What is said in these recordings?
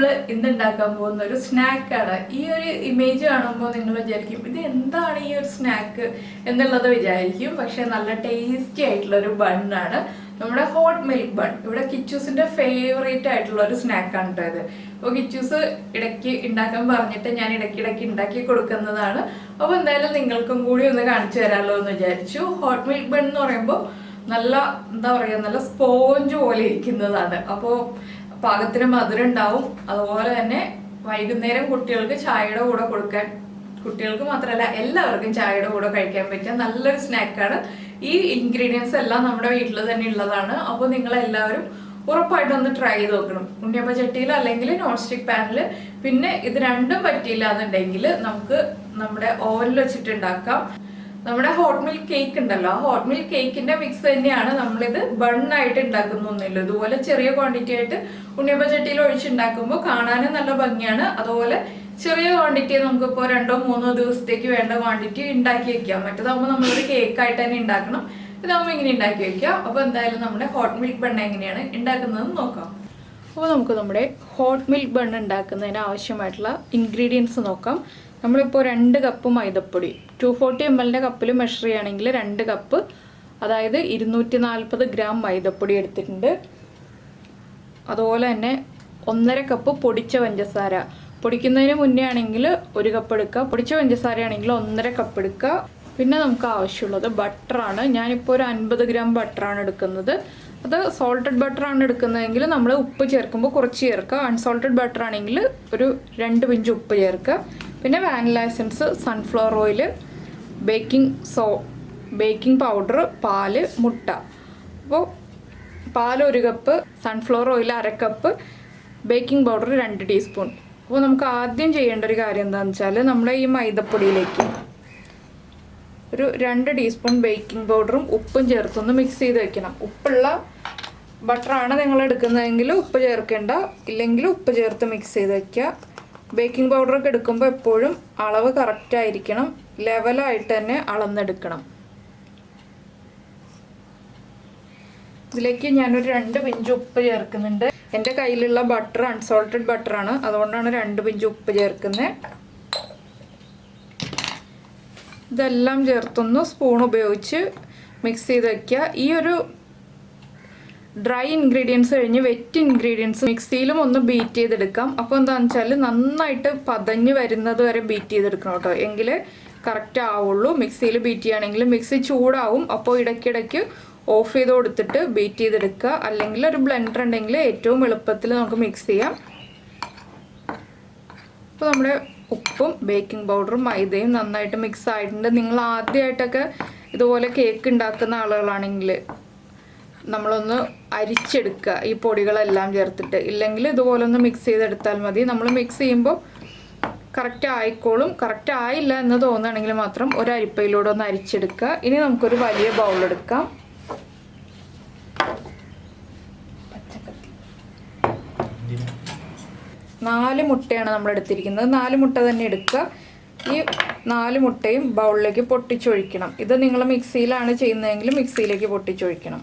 നമ്മൾ ഇന്ന് ഉണ്ടാക്കാൻ പോകുന്ന ഒരു സ്നാക്കാണ്. ഈ ഒരു ഇമേജ് കാണുമ്പോൾ നിങ്ങൾ വിചാരിക്കും ഇത് എന്താണ് ഈ ഒരു സ്നാക്ക് എന്നുള്ളത് വിചാരിക്കും. പക്ഷെ നല്ല ടേസ്റ്റി ആയിട്ടുള്ള ഒരു ബണ്ണാണ് നമ്മുടെ ഹോട്ട് മിൽക്ക് ബൺ. ഇവിടെ കിച്ചൂസിന്റെ ഫേവറേറ്റ് ആയിട്ടുള്ള ഒരു സ്നാക്കാണ് കേട്ടോ ഇത്. അപ്പോൾ കിച്ചൂസ് ഇടയ്ക്ക് ഉണ്ടാക്കാൻ പറഞ്ഞിട്ട് ഞാൻ ഇടയ്ക്കിടയ്ക്ക് ഉണ്ടാക്കി കൊടുക്കുന്നതാണ്. അപ്പോൾ എന്തായാലും നിങ്ങൾക്കും കൂടി ഒന്ന് കാണിച്ചു തരാമല്ലോ എന്ന് വിചാരിച്ചു. ഹോട്ട് മിൽക്ക് ബൺ എന്ന് പറയുമ്പോൾ നല്ല എന്താ പറയുക, നല്ല സ്പോഞ്ച് പോലെ ഇരിക്കുന്നതാണ്. അപ്പോൾ പാകത്തിന് മധുരം ഉണ്ടാവും. അതുപോലെ തന്നെ വൈകുന്നേരം കുട്ടികൾക്ക് ചായയുടെ കൂടെ കൊടുക്കാൻ, കുട്ടികൾക്ക് മാത്രമല്ല എല്ലാവർക്കും ചായയുടെ കൂടെ കഴിക്കാൻ പറ്റിയ നല്ലൊരു സ്നാക്കാണ്. ഈ ഇൻഗ്രീഡിയൻസ് എല്ലാം നമ്മുടെ വീട്ടിൽ തന്നെ ഉള്ളതാണ്. അപ്പോൾ നിങ്ങളെല്ലാവരും ഉറപ്പായിട്ടും ഒന്ന് ട്രൈ ചെയ്ത് നോക്കണം. ഉണ്ണിയപ്പ ചട്ടിയിൽ അല്ലെങ്കിൽ നോൺ സ്റ്റിക് പാനിൽ. പിന്നെ ഇത് രണ്ടും പറ്റിയില്ല എന്നുണ്ടെങ്കിൽ നമുക്ക് നമ്മുടെ ഓവനിൽ വെച്ചിട്ട് ഉണ്ടാക്കാം. നമ്മുടെ ഹോട്ട് മിൽക്ക് കേക്ക് ഉണ്ടല്ലോ, ആ ഹോട്ട് മിൽക്ക് കേക്കിന്റെ മിക്സ് തന്നെയാണ് നമ്മളിത് ബണ്ണായിട്ട് ഉണ്ടാക്കുന്നൊന്നുമില്ല. ഇതുപോലെ ചെറിയ ക്വാണ്ടിറ്റി ആയിട്ട് ഉണ്ണിയപ്പ ചട്ടിയിൽ ഒഴിച്ചുണ്ടാക്കുമ്പോൾ കാണാനും നല്ല ഭംഗിയാണ്. അതുപോലെ ചെറിയ ക്വാണ്ടിറ്റി നമുക്കിപ്പോൾ 2-3 ദിവസത്തേക്ക് വേണ്ട ക്വാണ്ടിറ്റി ഉണ്ടാക്കി വെക്കാം. മറ്റേതാകുമ്പോൾ നമ്മളൊരു കേക്കായിട്ട് തന്നെ ഉണ്ടാക്കണം. ഇതാകുമ്പോൾ ഇങ്ങനെ ഉണ്ടാക്കി വെക്കാം. അപ്പോൾ എന്തായാലും നമ്മുടെ ഹോട്ട് മിൽക്ക് ബണ്ണ് എങ്ങനെയാണ് ഉണ്ടാക്കുന്നതെന്ന് നോക്കാം. അപ്പോൾ നമുക്ക് നമ്മുടെ ഹോട്ട് മിൽക്ക് ബണ്ണ് ഉണ്ടാക്കുന്നതിന് ആവശ്യമായിട്ടുള്ള ഇൻഗ്രീഡിയൻസ് നോക്കാം. നമ്മളിപ്പോൾ 2 കപ്പ് മൈദപ്പൊടി, 240 ml കപ്പിൽ മെഷർ ചെയ്യുകയാണെങ്കിൽ 2 കപ്പ്, അതായത് 240 ഗ്രാം മൈദപ്പൊടി എടുത്തിട്ടുണ്ട്. അതുപോലെ തന്നെ 1.5 കപ്പ് പൊടിച്ച പഞ്ചസാര. പൊടിക്കുന്നതിന് മുന്നേ ആണെങ്കിൽ 1 കപ്പ് എടുക്കുക, പൊടിച്ച പഞ്ചസാര ആണെങ്കിൽ 1.5 കപ്പ് എടുക്കുക. പിന്നെ നമുക്ക് ആവശ്യമുള്ളത് ബട്ടറാണ്. ഞാനിപ്പോൾ ഒരു 50 ഗ്രാം ബട്ടറാണ് എടുക്കുന്നത്. അത് സോൾട്ടഡ് ബട്ടറാണ് എടുക്കുന്നതെങ്കിൽ നമ്മൾ ഉപ്പ് ചേർക്കുമ്പോൾ കുറച്ച് ചേർക്കുക. അൺസോൾട്ടഡ് ബട്ടർ ആണെങ്കിൽ ഒരു 2 പിഞ്ച് ഉപ്പ് ചേർക്കുക. പിന്നെ vanilla essence, sunflower oil, baking powder, പാല്, മുട്ട. അപ്പോൾ പാല് 1 cup, sunflower oil 1/2 cup, baking powder 2 teaspoon. അപ്പോൾ നമുക്ക് ആദ്യം ചെയ്യേണ്ട ഒരു കാര്യം എന്താണെന്ന് വെച്ചാൽ നമ്മുടെ ഈ മൈദപ്പൊടിയിലേക്ക് ഒരു 2 ടീസ്പൂൺ ബേക്കിംഗ് പൗഡറും ഉപ്പും ചേർത്തൊന്ന് മിക്സ് ചെയ്ത് വെക്കണം. ഉപ്പുള്ള ബട്ടറാണ് നിങ്ങൾ എടുക്കുന്നതെങ്കിൽ ഉപ്പ് ചേർക്കേണ്ട, ഇല്ലെങ്കിൽ ഉപ്പ് ചേർത്ത് മിക്സ് ചെയ്ത് വയ്ക്കുക. ബേക്കിംഗ് പൗഡറൊക്കെ എടുക്കുമ്പോൾ എപ്പോഴും അളവ് കറക്റ്റ് ആയിരിക്കണം, ലെവലായിട്ട് തന്നെ അളന്നെടുക്കണം. ഇതിലേക്ക് ഞാനൊരു 2 പിഞ്ച് ഉപ്പ് ചേർക്കുന്നുണ്ട്. എൻ്റെ കയ്യിലുള്ള ബട്ടർ അൺസോൾട്ടഡ് ബട്ടറാണ്, അതുകൊണ്ടാണ് 2 പിഞ്ച് ഉപ്പ് ചേർക്കുന്നത്. ഇതെല്ലാം ചേർത്തൊന്ന് സ്പൂൺ ഉപയോഗിച്ച് മിക്സ് ചെയ്ത് വയ്ക്കുക. ഈ ഒരു ഡ്രൈ ഇൻഗ്രീഡിയൻസ് കഴിഞ്ഞ് വെറ്റ് ഇൻഗ്രീഡിയൻസ് മിക്സിയിലും ഒന്ന് ബീറ്റ് ചെയ്തെടുക്കാം. അപ്പോൾ എന്താണെന്ന് വെച്ചാൽ നന്നായിട്ട് പതഞ്ഞ് വരുന്നത് വരെ ബീറ്റ് ചെയ്തെടുക്കണം കേട്ടോ, എങ്കിൽ കറക്റ്റ് ആവുള്ളൂ. മിക്സിയിൽ ബീറ്റ് ചെയ്യുകയാണെങ്കിൽ മിക്സി ചൂടാവും. അപ്പോൾ ഇടയ്ക്കിടയ്ക്ക് ഓഫ് ചെയ്ത് കൊടുത്തിട്ട് ബീറ്റ് ചെയ്തെടുക്കുക. അല്ലെങ്കിൽ ഒരു ബ്ലെൻഡർ ഉണ്ടെങ്കിൽ ഏറ്റവും എളുപ്പത്തിൽ നമുക്ക് മിക്സ് ചെയ്യാം. അപ്പോൾ നമ്മുടെ ഉപ്പും ബേക്കിംഗ് പൗഡറും മൈദയും നന്നായിട്ട് മിക്സ് ആയിട്ടുണ്ട്. നിങ്ങൾ ആദ്യമായിട്ടൊക്കെ ഇതുപോലെ കേക്ക് ഉണ്ടാക്കുന്ന ആളുകളാണെങ്കിൽ നമ്മളൊന്ന് അരിച്ചെടുക്കുക ഈ പൊടികളെല്ലാം ചേർത്തിട്ട്. ഇല്ലെങ്കിൽ ഇതുപോലെ ഒന്ന് മിക്സ് ചെയ്തെടുത്താൽ മതി. നമ്മൾ മിക്സ് ചെയ്യുമ്പോൾ കറക്റ്റ് ആയിക്കോളും. കറക്റ്റ് ആയില്ല എന്ന് തോന്നുകയാണെങ്കിൽ മാത്രം ഒരു അരിപ്പയിലൂടെ ഒന്ന് അരിച്ചെടുക്കുക. ഇനി നമുക്കൊരു വലിയ ബൗൾ എടുക്കാം. നാല് മുട്ടയാണ് നമ്മൾ എടുത്തിരിക്കുന്നത്. 4 മുട്ട തന്നെ എടുക്കുക. ഈ 4 മുട്ടയും ബൗളിലേക്ക് പൊട്ടിച്ചൊഴിക്കണം. ഇത് നിങ്ങൾ മിക്സിയിലാണ് ചെയ്യുന്നതെങ്കിൽ മിക്സിയിലേക്ക് പൊട്ടിച്ചൊഴിക്കണം.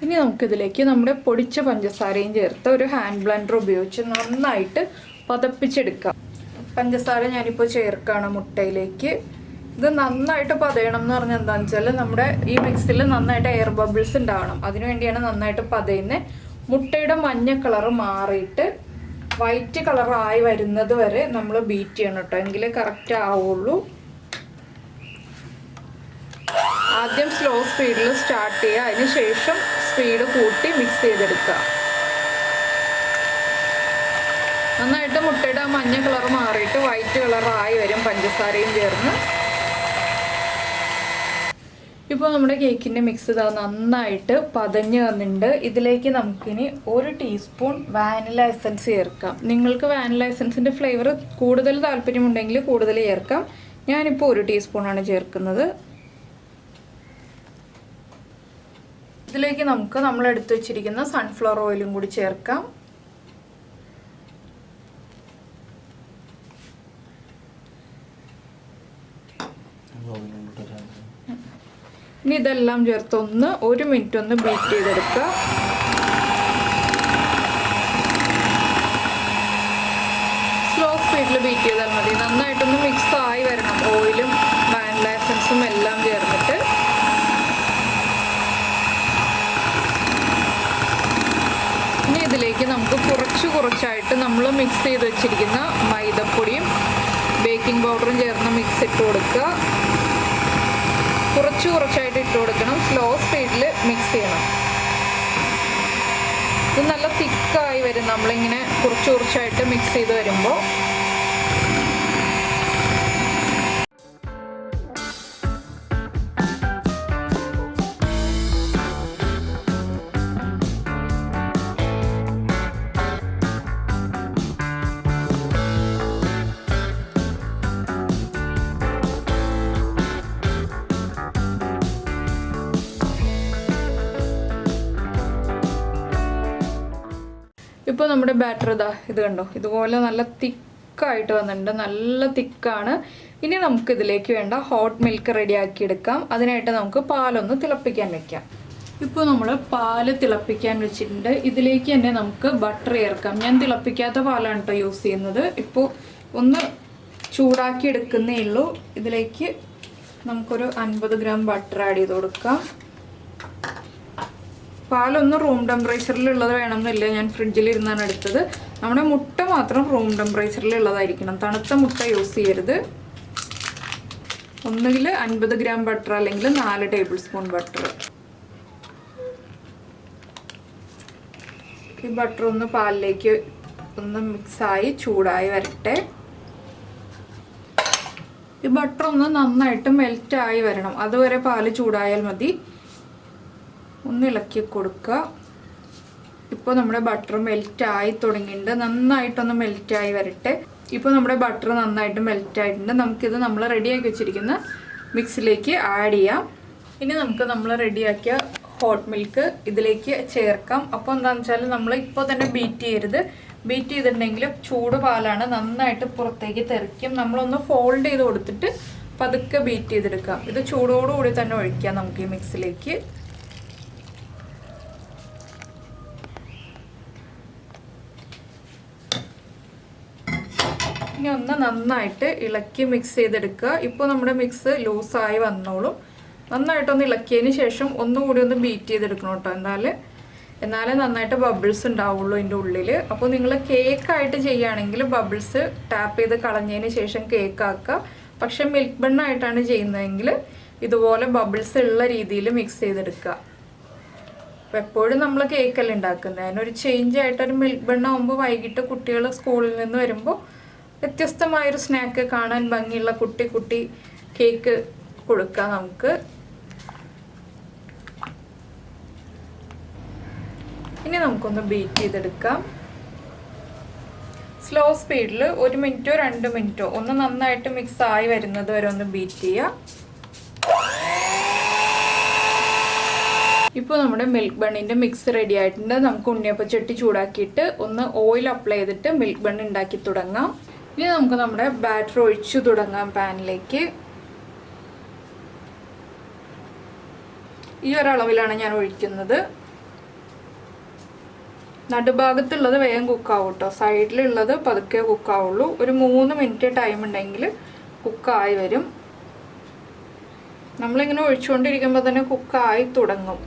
ഇനി നമുക്കിതിലേക്ക് നമ്മുടെ പൊടിച്ച പഞ്ചസാരയും ചേർത്ത് ഒരു ഹാൻഡ് ബ്ലെൻഡർ ഉപയോഗിച്ച് നന്നായിട്ട് പതപ്പിച്ചെടുക്കാം. പഞ്ചസാര ഞാനിപ്പോൾ ചേർക്കുകയാണ് മുട്ടയിലേക്ക്. ഇത് നന്നായിട്ട് പതയണം എന്ന് പറഞ്ഞാൽ എന്താണെന്ന് വെച്ചാൽ നമ്മുടെ ഈ മിക്സിൽ നന്നായിട്ട് എയർ ബബിൾസ് ഉണ്ടാവണം. അതിനുവേണ്ടിയാണ് നന്നായിട്ട് പതയുന്നത്. മുട്ടയുടെ മഞ്ഞ കളർ മാറിയിട്ട് വൈറ്റ് കളറായി വരുന്നത് വരെ നമ്മൾ ബീറ്റ് ചെയ്യണം കേട്ടോ, എങ്കിലേ കറക്റ്റ് ആവുള്ളൂ. ആദ്യം സ്ലോ സ്പീഡിൽ സ്റ്റാർട്ട് ചെയ്യുക, അതിന് ശേഷം സ്പീഡ് കൂട്ടി മിക്സ് ചെയ്തെടുക്കുക. നന്നായിട്ട് മുട്ടയുടെ മഞ്ഞ കളർ മാറിയിട്ട് വൈറ്റ് കളറായി വരും പഞ്ചസാരയും ചേർന്ന്. ഇപ്പോൾ നമ്മുടെ കേക്കിൻ്റെ മിക്സ് ഇതാ നന്നായിട്ട് പതഞ്ഞ് വന്നിട്ടുണ്ട്. ഇതിലേക്ക് നമുക്കിനി 1 ടീസ്പൂൺ വാനില എസൻസ് ചേർക്കാം. നിങ്ങൾക്ക് വാനില എസൻസിൻ്റെ ഫ്ലേവർ കൂടുതൽ താല്പര്യമുണ്ടെങ്കിൽ കൂടുതൽ ചേർക്കാം. ഞാനിപ്പോൾ 1 ടീസ്പൂണാണ് ചേർക്കുന്നത്. ഇതിലേക്ക് നമുക്ക് നമ്മൾ എടുത്തു വെച്ചിരിക്കുന്ന സൺഫ്ലവർ ഓയിലും കൂടി ചേർക്കാം. ഇനി ഇതെല്ലാം ചേർത്ത് 1 മിനിറ്റ് ഒന്ന് ബീറ്റ് ചെയ്തെടുക്കുക. ചെയ്ത് വെച്ചിരിക്കുന്ന മൈദപ്പൊടിയും ബേക്കിംഗ് പൗഡറും ചേർന്ന് മിക്സ് ഇട്ട് കൊടുക്കുക. കുറച്ചായിട്ട് ഇട്ട് കൊടുക്കണം. സ്ലോ സ്പീഡിൽ മിക്സ് ചെയ്യണം. ഇത് നല്ല തിക്കായി വരും നമ്മളിങ്ങനെ കുറച്ചായിട്ട് മിക്സ് ചെയ്ത് വരുമ്പോൾ. ഇപ്പോൾ നമ്മുടെ ബാറ്റർ ഇത് കണ്ടോ, ഇതുപോലെ നല്ല തിക്കായിട്ട് വന്നിട്ടുണ്ട്. നല്ല തിക്കാണ്. ഇനി നമുക്ക് ഇതിലേക്ക് വേണ്ട ഹോട്ട് മിൽക്ക് റെഡിയാക്കി എടുക്കാം. അതിനായിട്ട് നമുക്ക് പാലൊന്ന് തിളപ്പിക്കാൻ വെക്കാം. ഇപ്പോൾ നമ്മൾ പാല് തിളപ്പിക്കാൻ വെച്ചിട്ടുണ്ട്. ഇതിലേക്ക് തന്നെ നമുക്ക് ബട്ടർ ചേർക്കാം. ഞാൻ തിളപ്പിക്കാത്ത പാലാണ് കേട്ടോ യൂസ് ചെയ്യുന്നത്. ഇപ്പോൾ ഒന്ന് ചൂടാക്കി എടുക്കുന്നേ ഉള്ളൂ. ഇതിലേക്ക് നമുക്കൊരു 50 ഗ്രാം ബട്ടർ ആഡ് ചെയ്ത് കൊടുക്കാം. പാലൊന്ന് റൂം ടെമ്പറേച്ചറിലുള്ളത് വേണമെന്നില്ല, ഞാൻ ഫ്രിഡ്ജിലിരുന്നാണ് എടുത്തത്. നമ്മുടെ മുട്ട മാത്രം റൂം ടെമ്പറേച്ചറിലുള്ളതായിരിക്കണം. തണുത്ത മുട്ട യൂസ് ചെയ്യരുത്. ഒന്നുകിൽ 50 ഗ്രാം ബട്ടർ അല്ലെങ്കിൽ 4 ടേബിൾ സ്പൂൺ ബട്ടർ. ഈ ബട്ടർ ഒന്ന് പാലിലേക്ക് ഒന്ന് മിക്സായി ചൂടായി വരട്ടെ. ഈ ബട്ടർ ഒന്ന് നന്നായിട്ട് മെൽറ്റായി വരണം. അതുവരെ പാല് ചൂടായാൽ മതി. ഒന്ന് ഇളക്കി കൊടുക്കുക. ഇപ്പോൾ നമ്മുടെ ബട്ടർ മെൽറ്റായി തുടങ്ങിയിട്ടുണ്ട്. നന്നായിട്ടൊന്ന് മെൽറ്റായി വരട്ടെ. ഇപ്പോൾ നമ്മുടെ ബട്ടർ നന്നായിട്ട് മെൽറ്റായിട്ടുണ്ട്. നമുക്കിത് നമ്മൾ റെഡിയാക്കി വെച്ചിരിക്കുന്ന മിക്സിലേക്ക് ആഡ് ചെയ്യാം. ഇനി നമുക്ക് നമ്മൾ റെഡിയാക്കിയ ഹോട്ട് മിൽക്ക് ഇതിലേക്ക് ചേർക്കാം. അപ്പോൾ എന്താണെന്ന് വെച്ചാൽ നമ്മൾ ഇപ്പോൾ തന്നെ ബീറ്റ് ചെയ്യരുത്. ബീറ്റ് ചെയ്തിട്ടുണ്ടെങ്കിൽ ചൂട് പാലാണ്, നന്നായിട്ട് പുറത്തേക്ക് തെറിക്കും. നമ്മളൊന്ന് ഫോൾഡ് ചെയ്ത് കൊടുത്തിട്ട് പതുക്കെ ബീറ്റ് ചെയ്തെടുക്കാം. ഇത് ചൂടോടുകൂടി തന്നെ ഒഴിക്കാം നമുക്ക് ഈ മിക്സിലേക്ക്. ഇനി ഒന്ന് നന്നായിട്ട് ഇളക്കി മിക്സ് ചെയ്തെടുക്കുക. ഇപ്പോൾ നമ്മുടെ മിക്സ് ലൂസായി വന്നോളും. നന്നായിട്ടൊന്ന് ഇളക്കിയതിന് ശേഷം ഒന്നുകൂടി ഒന്ന് ബീറ്റ് ചെയ്തെടുക്കണം കേട്ടോ. എന്നാലേ നന്നായിട്ട് ബബിൾസ് ഉണ്ടാവുള്ളൂ ഇതിൻ്റെ ഉള്ളിൽ. അപ്പോൾ നിങ്ങൾ കേക്കായിട്ട് ചെയ്യുകയാണെങ്കിൽ ബബിൾസ് ടാപ്പ് ചെയ്ത് കളഞ്ഞതിന് ശേഷം കേക്ക് ആക്കുക. പക്ഷെ മിൽക്ക് ബണ്ണായിട്ടാണ് ചെയ്യുന്നതെങ്കിൽ ഇതുപോലെ ബബിൾസ് ഉള്ള രീതിയിൽ മിക്സ് ചെയ്തെടുക്കുക. അപ്പോൾ എപ്പോഴും നമ്മൾ കേക്കല്ല ഉണ്ടാക്കുന്നത്. അതിനൊരു ചേഞ്ച് ആയിട്ടൊരു മിൽക്ക് ബണ്ണാകുമ്പോൾ വൈകിട്ട് കുട്ടികൾ സ്കൂളിൽ നിന്ന് വരുമ്പോൾ വ്യത്യസ്തമായൊരു സ്നാക്ക്, കാണാൻ ഭംഗിയുള്ള കുട്ടി കേക്ക് കൊടുക്കാം നമുക്ക്. ഇനി നമുക്കൊന്ന് ബീറ്റ് ചെയ്തെടുക്കാം. സ്ലോ സ്പീഡിൽ 1 മിനിറ്റോ 2 മിനിറ്റോ ഒന്ന് നന്നായിട്ട് മിക്സ് ആയി വരുന്നത് വരെ ഒന്ന് ബീറ്റ് ചെയ്യുക. ഇപ്പോൾ നമ്മുടെ മിൽക്ക് ബണ്ണിൻ്റെ മിക്സ് റെഡി ആയിട്ടുണ്ട്. നമുക്ക് ഉണ്ണിയപ്പച്ചട്ടി ചൂടാക്കിയിട്ട് ഒന്ന് ഓയിൽ അപ്ലൈ ചെയ്തിട്ട് മിൽക്ക് ബണ്ണ് ഉണ്ടാക്കി തുടങ്ങാം. ഇനി നമുക്ക് നമ്മുടെ ബാറ്റർ ഒഴിച്ചു തുടങ്ങാം പാനിലേക്ക്. ഈ ഒരളവിലാണ് ഞാൻ ഒഴിക്കുന്നത്. നടുഭാഗത്തുള്ളത് വേഗം കുക്കാവും കേട്ടോ. സൈഡിലുള്ളത് പതുക്കെ കുക്കാവുള്ളൂ. ഒരു 3 മിനിറ്റ് ടൈം ഉണ്ടെങ്കിൽ കുക്കായി വരും. നമ്മളിങ്ങനെ ഒഴിച്ചുകൊണ്ടിരിക്കുമ്പോൾ തന്നെ കുക്കായി തുടങ്ങും.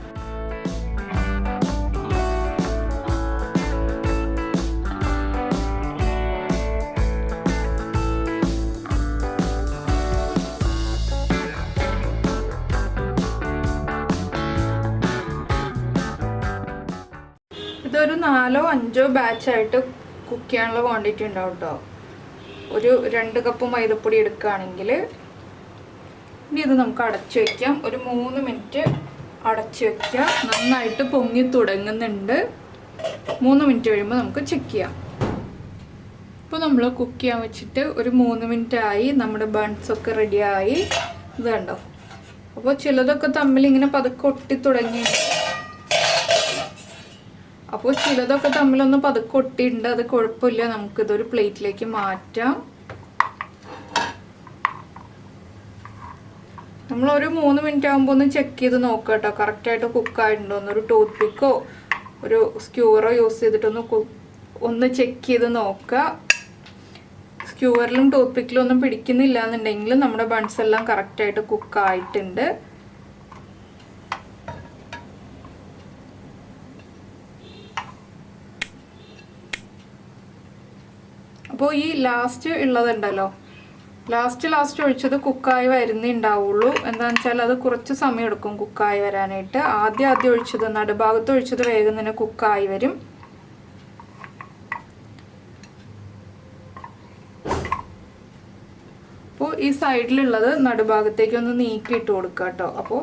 ഇതൊരു 4 or 5 ബാച്ചായിട്ട് കുക്ക് ചെയ്യാനുള്ള ക്വാണ്ടിറ്റി ഉണ്ടാവും കേട്ടോ. ഒരു 2 കപ്പ് മൈദപ്പൊടി എടുക്കുകയാണെങ്കിൽ. ഇനി ഇത് നമുക്ക് അടച്ചു വയ്ക്കാം. ഒരു 3 മിനിറ്റ് അടച്ചു വയ്ക്കാം. നന്നായിട്ട് പൊങ്ങി തുടങ്ങുന്നുണ്ട്. 3 മിനിറ്റ് കഴിയുമ്പോൾ നമുക്ക് ചെക്ക് ചെയ്യാം. ഇപ്പോൾ നമ്മൾ കുക്ക് ചെയ്യാൻ വെച്ചിട്ട് ഒരു 3 മിനിറ്റ് ആയി. നമ്മുടെ ബൺസൊക്കെ റെഡിയായി. ഇത് കണ്ടോ. അപ്പോൾ ചിലതൊക്കെ തമ്മിൽ ഇങ്ങനെ പതുക്കെ ഒട്ടി തുടങ്ങി. അപ്പോൾ ചിലതൊക്കെ തമ്മിലൊന്ന് പതുക്കെ ഒട്ടിയിട്ടുണ്ട്. അത് കുഴപ്പമില്ല. നമുക്കിതൊരു പ്ലേറ്റിലേക്ക് മാറ്റാം. നമ്മളൊരു 3 മിനിറ്റ് ആകുമ്പോൾ ഒന്ന് ചെക്ക് ചെയ്ത് നോക്കുക കേട്ടോ, കറക്റ്റായിട്ട് കുക്കായിട്ടുണ്ടോ. ഒരു ടൂത്ത് പിക്കോ ഒരു സ്ക്യൂറോ യൂസ് ചെയ്തിട്ടൊന്ന് ചെക്ക് ചെയ്ത് നോക്കുക. സ്ക്യൂവറിലും ടൂത്ത് പിക്കിലും ഒന്നും പിടിക്കുന്നില്ല എന്നുണ്ടെങ്കിൽ നമ്മുടെ ബൺസ് എല്ലാം കറക്റ്റായിട്ട് കുക്കായിട്ടുണ്ട്. അപ്പോൾ ഈ ലാസ്റ്റ് ഉള്ളതുണ്ടല്ലോ, ലാസ്റ്റ് ഒഴിച്ചത് കുക്കായി വരുന്നേ ഉണ്ടാവുള്ളൂ. എന്താണെന്ന് വെച്ചാൽ അത് കുറച്ച് സമയം എടുക്കും കുക്കായി വരാനായിട്ട്. ആദ്യം ഒഴിച്ചത്, നടുഭാഗത്ത് ഒഴിച്ചത് വേഗം തന്നെ കുക്കായി വരും. അപ്പോൾ ഈ സൈഡിലുള്ളത് നടുഭാഗത്തേക്ക് ഒന്ന് നീക്കിയിട്ട് കൊടുക്കുക കേട്ടോ. അപ്പോൾ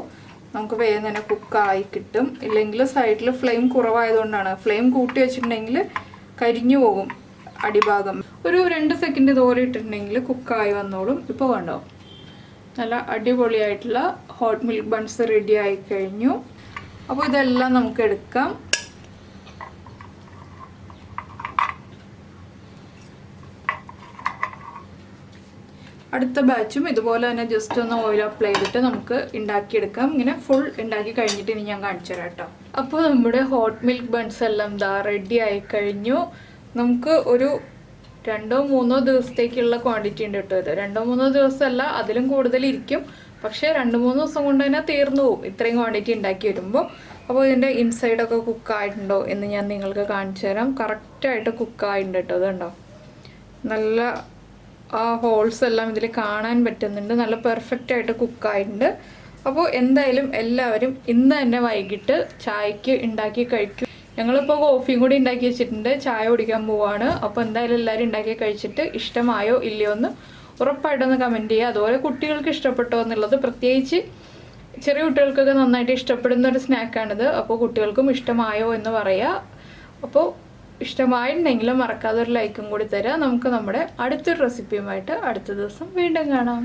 നമുക്ക് വേഗം തന്നെ കുക്കായി കിട്ടും. ഇല്ലെങ്കിൽ സൈഡിൽ ഫ്ലെയിം കുറവായതുകൊണ്ടാണ്. ഫ്ലെയിം കൂട്ടി വെച്ചിട്ടുണ്ടെങ്കിൽ കരിഞ്ഞു പോകും അടിഭാഗം. ഒരു 2 സെക്കൻഡ് ഇതുപോലെ ഇട്ടിട്ടുണ്ടെങ്കിൽ കുക്കായി വന്നോളും. ഇപ്പോൾ കണ്ടോ, നല്ല അടിപൊളിയായിട്ടുള്ള ഹോട്ട് മിൽക്ക് ബൺസ് റെഡി ആയി കഴിഞ്ഞു. അപ്പോൾ ഇതെല്ലാം നമുക്ക് എടുക്കാം. അടുത്ത ബാച്ചും ഇതുപോലെ തന്നെ ജസ്റ്റ് ഒന്ന് ഓയിൽ അപ്ലൈ ചെയ്തിട്ട് നമുക്ക് ഉണ്ടാക്കിയെടുക്കാം. ഇങ്ങനെ ഫുൾ ഉണ്ടാക്കി കഴിഞ്ഞിട്ട് ഇനി ഞാൻ കാണിച്ചു തരാം കേട്ടോ. അപ്പോൾ നമ്മുടെ ഹോട്ട് മിൽക്ക് ബൺസ് എല്ലാം ദാ റെഡി ആയി കഴിഞ്ഞു. നമുക്ക് ഒരു 2-3 ദിവസത്തേക്കുള്ള ക്വാണ്ടിറ്റി ഉണ്ട് കേട്ടോ. ഇത് 2-3 ദിവസമല്ല, അതിലും കൂടുതൽ ഇരിക്കും. പക്ഷേ 2-3 ദിവസം കൊണ്ട് തന്നെ തീർന്നു പോകും ഇത്രയും ക്വാണ്ടിറ്റി ഉണ്ടാക്കി വരുമ്പോൾ. അപ്പോൾ ഇതിൻ്റെ ഇൻസൈഡൊക്കെ കുക്കായിട്ടുണ്ടോ എന്ന് ഞാൻ നിങ്ങൾക്ക് കാണിച്ചു തരാം. കറക്റ്റായിട്ട് കുക്കായിട്ടുണ്ട് കേട്ടോ. ഇതുണ്ടോ, നല്ല ആ ഹോൾസ് എല്ലാം ഇതിൽ കാണാൻ പറ്റുന്നുണ്ട്. നല്ല പെർഫെക്റ്റ് ആയിട്ട് കുക്കായിട്ടുണ്ട്. അപ്പോൾ എന്തായാലും എല്ലാവരും ഇന്ന് തന്നെ വൈകിട്ട് ചായക്ക് ഉണ്ടാക്കി കഴിക്കും. ഞങ്ങളിപ്പോൾ കോഫിയും കൂടി ഉണ്ടാക്കി വെച്ചിട്ടുണ്ട്, ചായ കുടിക്കാൻ പോവാണ്. അപ്പോൾ എന്തായാലും എല്ലാവരും ഉണ്ടാക്കി കഴിച്ചിട്ട് ഇഷ്ടമായോ ഇല്ലയോ എന്ന് ഉറപ്പായിട്ടൊന്ന് കമൻറ്റ് ചെയ്യുക. അതുപോലെ കുട്ടികൾക്ക് ഇഷ്ടപ്പെട്ടോ എന്നുള്ളത്, പ്രത്യേകിച്ച് ചെറിയ കുട്ടികൾക്കൊക്കെ നന്നായിട്ട് ഇഷ്ടപ്പെടുന്ന ഒരു സ്നാക്കാണിത്. അപ്പോൾ കുട്ടികൾക്കും ഇഷ്ടമായോ എന്ന് പറയുക. അപ്പോൾ ഇഷ്ടമായിട്ടുണ്ടെങ്കിലും മറക്കാതെ ഒരു ലൈക്കും കൂടി തരാം. നമുക്ക് നമ്മുടെ അടുത്തൊരു റെസിപ്പിയുമായിട്ട് അടുത്ത ദിവസം വീണ്ടും കാണാം.